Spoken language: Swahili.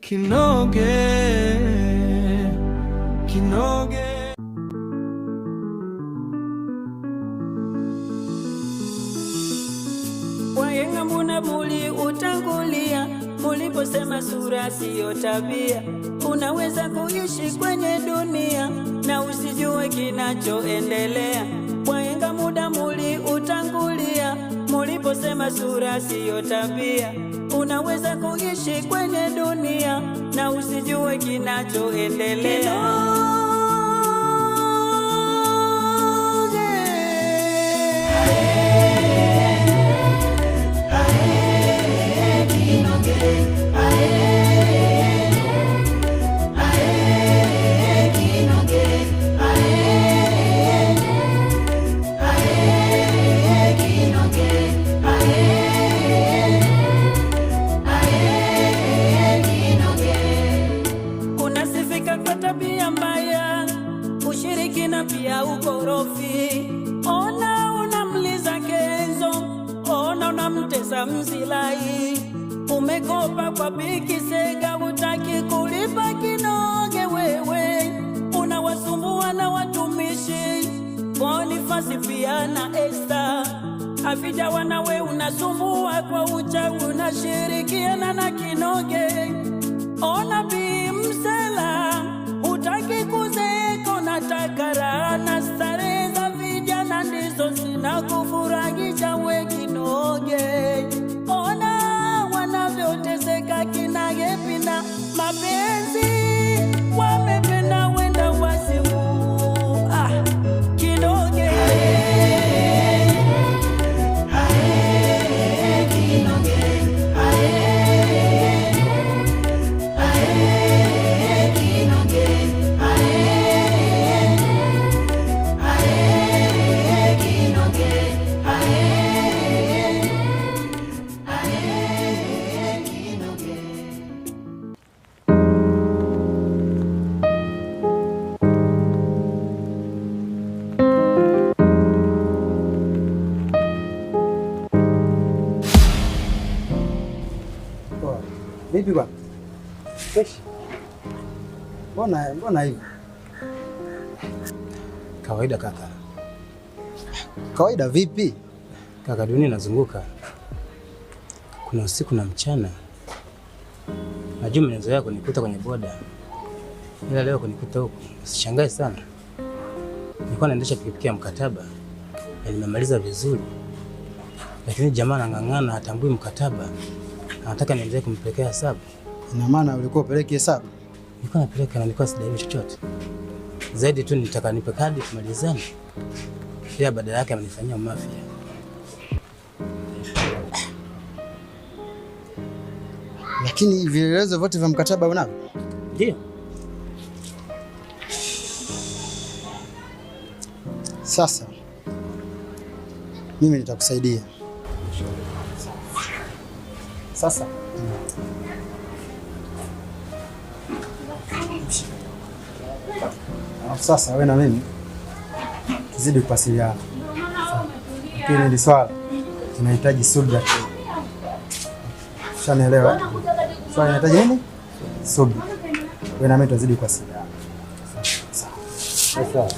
Kinoge, kinoge. Wahenga mbona muli utangulia, muliposema sura siyo tabia. Unaweza kuishi kwenye dunia na usijue kinachoendelea. Wahenga muda muli utangulia, muliposema sura siyo tabia. Unaweza kuishi kwenye dunia na usijue kinachoendelea. Unasifika kwa tabia mbaya, ushirikina pia ukorofi. Ona unamliza Kenzo, ona unamtesa Mzilai. Umekopa kwa Biki Sega, hutaki kulipa Kinoge. Wewe unawasumbua na watumishi Bonifasi pia na Esther. Afija wanawe unasumbua kwa uchawi, unashirikiana na Kinoge. Ona Bi Msela, hutaki kuzeeka, unataka raha na starehe za vijana, ndizo zinakufurahisha we Kinoge. Ona wanavyoteseka kina Hepi na mapenzi, wamependa wenda wasimu. Kinoge, vipi bwana? Fresh. Mbona hivi? Kawaida kaka. Kawaida vipi? Kaka, dunia inazunguka. Kuna usiku na mchana. Najua mwenzo yako nikuta kwenye boda. Ila leo kunikuta huko. Usishangae sana. Nilikuwa naendesha pikipiki ya mkataba na nimemaliza vizuri. Lakini jamaa anang'ang'ana hatambui mkataba. Anataka niendelee kumpelekea hesabu. Ina maana ulikuwa upeleke hesabu? Nilikuwa napeleka na nilikuwa sidaiwi chochote. Zaidi tu nitaka nipe kadi tumalizane. Pia badala yake amenifanyia mafia. Lakini vielelezo vyote vya mkataba unavyo? Ndio. Sasa mimi nitakusaidia. Sasa sasa wewe na mimi tuzidi kuwasiliana. Lakini hili swala tunahitaji subira. Ushanielewa? Swala linahitaji nini? Subira. Wewe na mimi tuzidi kuwasiliana. Sawa.